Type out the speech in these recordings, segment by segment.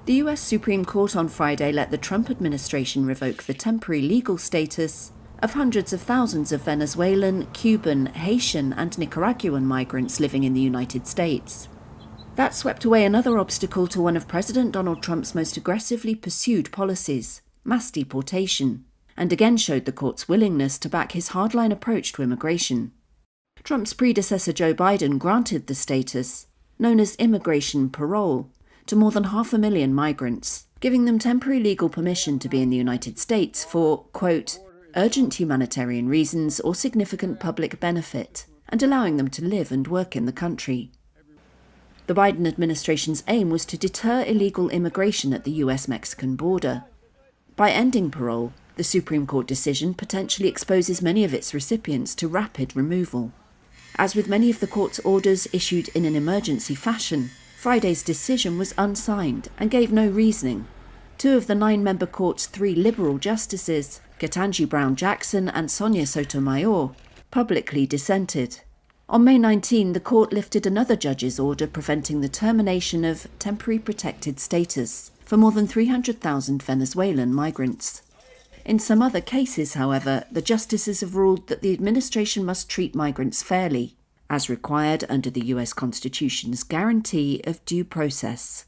The US Supreme Court on Friday let the Trump administration revoke the temporary legal status of hundreds of thousands of Venezuelan, Cuban, Haitian, and Nicaraguan migrants living in the United States. That swept away another obstacle to one of President Donald Trump's most aggressively pursued policies, mass deportation, and again showed the court's willingness to back his hardline approach to immigration. Trump's predecessor Joe Biden granted the status, known as immigration parole, to more than 500,000 migrants, giving them temporary legal permission to be in the United States for, quote, urgent humanitarian reasons or significant public benefit, and allowing them to live and work in the country. The Biden administration's aim was to deter illegal immigration at the US-Mexican border. By ending parole, the Supreme Court decision potentially exposes many of its recipients to rapid removal. As with many of the court's orders issued in an emergency fashion, Friday's decision was unsigned and gave no reasoning. 2 of the 9-member court's 3 liberal justices, Ketanji Brown Jackson and Sonia Sotomayor, publicly dissented. On May 19, the court lifted another judge's order preventing the termination of temporary protected status for more than 300,000 Venezuelan migrants. In some other cases, however, the justices have ruled that the administration must treat migrants fairly, as required under the US Constitution's guarantee of due process.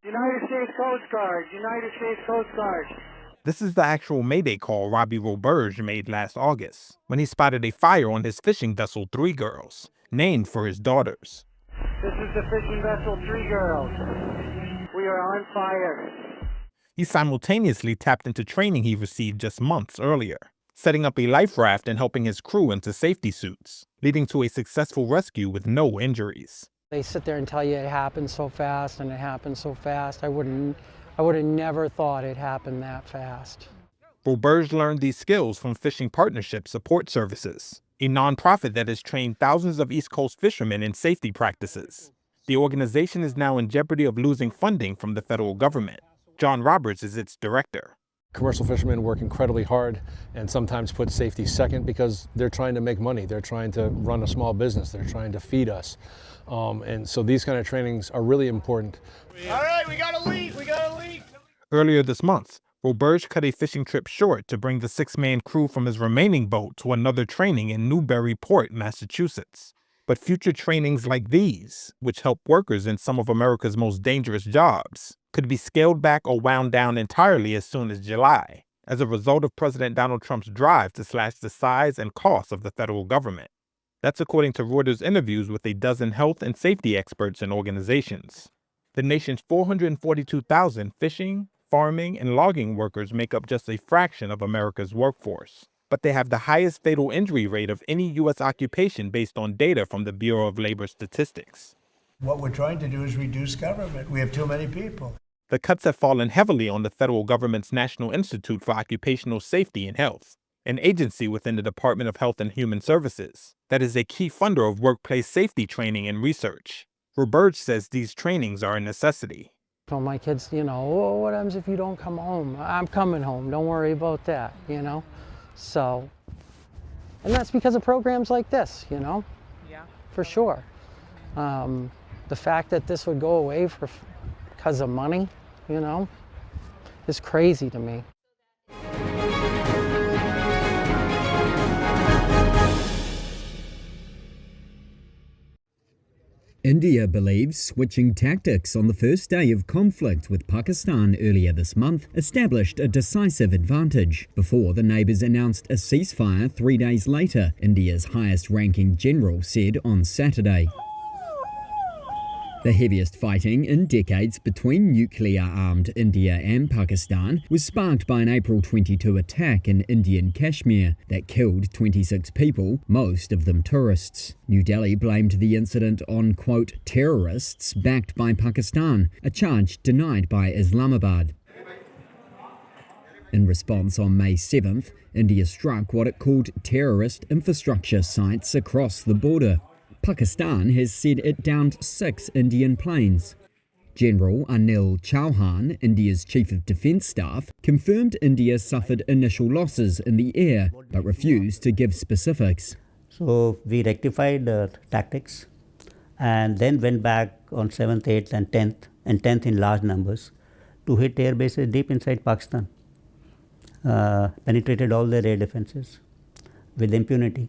United States Coast Guard, United States Coast Guard. This is the actual Mayday call Robbie Roberge made last August, when he spotted a fire on his fishing vessel 3 Girls, named for his daughters. This is the fishing vessel 3 Girls. We are on fire. He simultaneously tapped into training he received just months earlier, setting up a life raft and helping his crew into safety suits, leading to a successful rescue with no injuries. They sit there and tell you it happened so fast and it happened so fast. I would have never thought it happened that fast. Roberge learned these skills from Fishing Partnership Support Services, a nonprofit that has trained thousands of East Coast fishermen in safety practices. The organization is now in jeopardy of losing funding from the federal government. John Roberts is its director. Commercial fishermen work incredibly hard and sometimes put safety second because they're trying to make money. They're trying to run a small business. They're trying to feed us. And so these kind of trainings are really important. All right, we got a leak, Earlier this month, Roberge cut a fishing trip short to bring the 6-man crew from his remaining boat to another training in Newburyport, Massachusetts. But future trainings like these, which help workers in some of America's most dangerous jobs, could be scaled back or wound down entirely as soon as July, as a result of President Donald Trump's drive to slash the size and cost of the federal government. That's according to Reuters' interviews with a dozen health and safety experts and organizations. The nation's 442,000 fishing, farming, and logging workers make up just a fraction of America's workforce, but they have the highest fatal injury rate of any U.S. occupation based on data from the Bureau of Labor Statistics. What we're trying to do is reduce government. We have too many people. The cuts have fallen heavily on the federal government's National Institute for Occupational Safety and Health, an agency within the Department of Health and Human Services that is a key funder of workplace safety training and research. Roberge says these trainings are a necessity. Tell my kids, oh, what happens if you don't come home? I'm coming home. Don't worry about that, So, and that's because of programs like this, Yeah. For sure. The fact that this would go away because of money, is crazy to me. India believes switching tactics on the first day of conflict with Pakistan earlier this month established a decisive advantage before the neighbours announced a ceasefire 3 days later, India's highest-ranking general said on Saturday. The heaviest fighting in decades between nuclear-armed India and Pakistan was sparked by an April 22 attack in Indian Kashmir that killed 26 people, most of them tourists. New Delhi blamed the incident on, quote, terrorists backed by Pakistan, a charge denied by Islamabad. In response on May 7th, India struck what it called terrorist infrastructure sites across the border. Pakistan has said it downed 6 Indian planes. General Anil Chauhan, India's Chief of Defence Staff, confirmed India suffered initial losses in the air, but refused to give specifics. So we rectified tactics and then went back on 7th, 8th and 10th in large numbers to hit air bases deep inside Pakistan. Penetrated all their air defenses with impunity,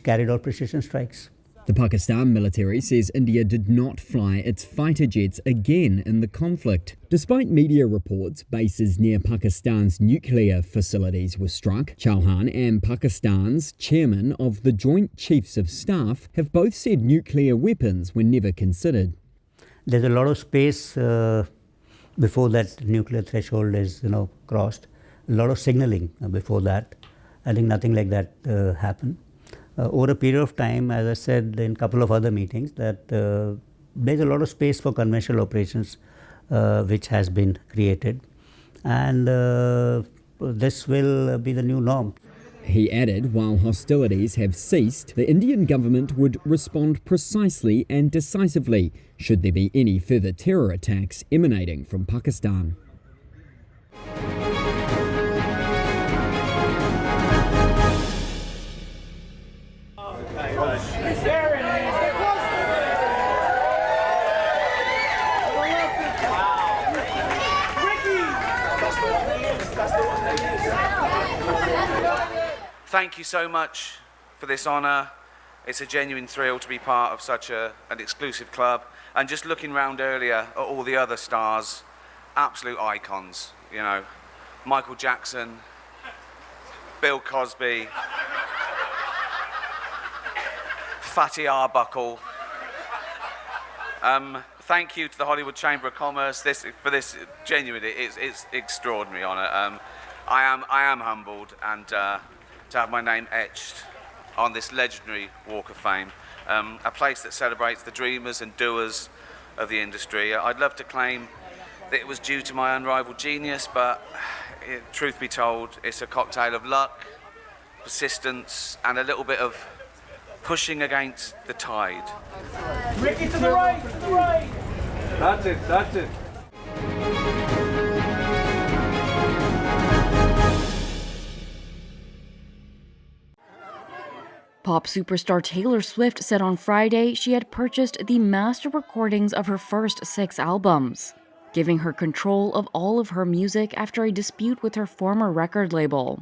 carried out precision strikes. The Pakistan military says India did not fly its fighter jets again in the conflict. Despite media reports, bases near Pakistan's nuclear facilities were struck. Chauhan and Pakistan's chairman of the Joint Chiefs of Staff have both said nuclear weapons were never considered. There's a lot of space before that nuclear threshold is crossed. A lot of signaling before that. I think nothing like that happened. Over a period of time, as I said in a couple of other meetings, that there's a lot of space for conventional operations which has been created, and this will be the new norm. He added, while hostilities have ceased, the Indian government would respond precisely and decisively should there be any further terror attacks emanating from Pakistan. Thank you so much for this honour. It's a genuine thrill to be part of such an exclusive club. And just looking round earlier at all the other stars, absolute icons, Michael Jackson, Bill Cosby, Fatty Arbuckle. Thank you to the Hollywood Chamber of Commerce for this genuinely, it's extraordinary honour. I am humbled and to have my name etched on this legendary Walk of Fame, a place that celebrates the dreamers and doers of the industry. I'd love to claim that it was due to my unrivaled genius, but truth be told, it's a cocktail of luck, persistence, and a little bit of pushing against the tide. Ricky, to the right, to the right! That's it. Pop superstar Taylor Swift said on Friday she had purchased the master recordings of her first 6 albums, giving her control of all of her music after a dispute with her former record label.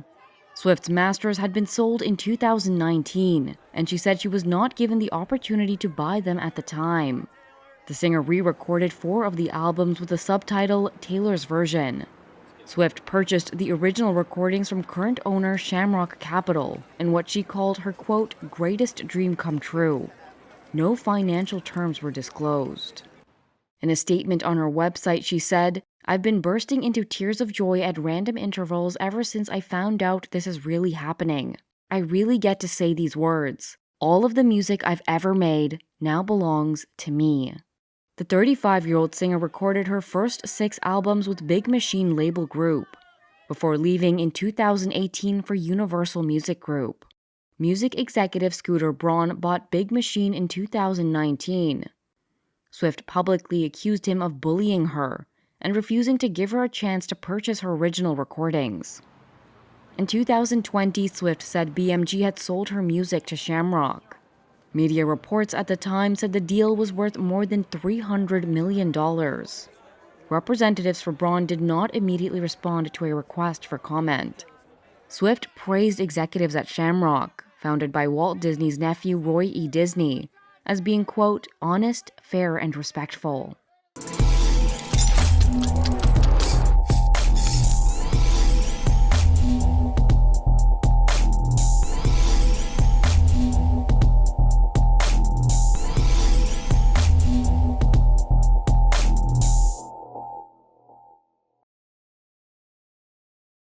Swift's masters had been sold in 2019, and she said she was not given the opportunity to buy them at the time. The singer re-recorded 4 of the albums with the subtitle Taylor's Version. Swift purchased the original recordings from current owner Shamrock Capital in what she called her, quote, greatest dream come true. No financial terms were disclosed. In a statement on her website, she said, I've been bursting into tears of joy at random intervals ever since I found out this is really happening. I really get to say these words. All of the music I've ever made now belongs to me. The 35-year-old singer recorded her first 6 albums with Big Machine label group, before leaving in 2018 for Universal Music Group. Music executive Scooter Braun bought Big Machine in 2019. Swift publicly accused him of bullying her and refusing to give her a chance to purchase her original recordings. In 2020, Swift said BMG had sold her music to Shamrock. Media reports at the time said the deal was worth more than $300 million. Representatives for Braun did not immediately respond to a request for comment. Swift praised executives at Shamrock, founded by Walt Disney's nephew Roy E. Disney, as being, quote, honest, fair, and respectful.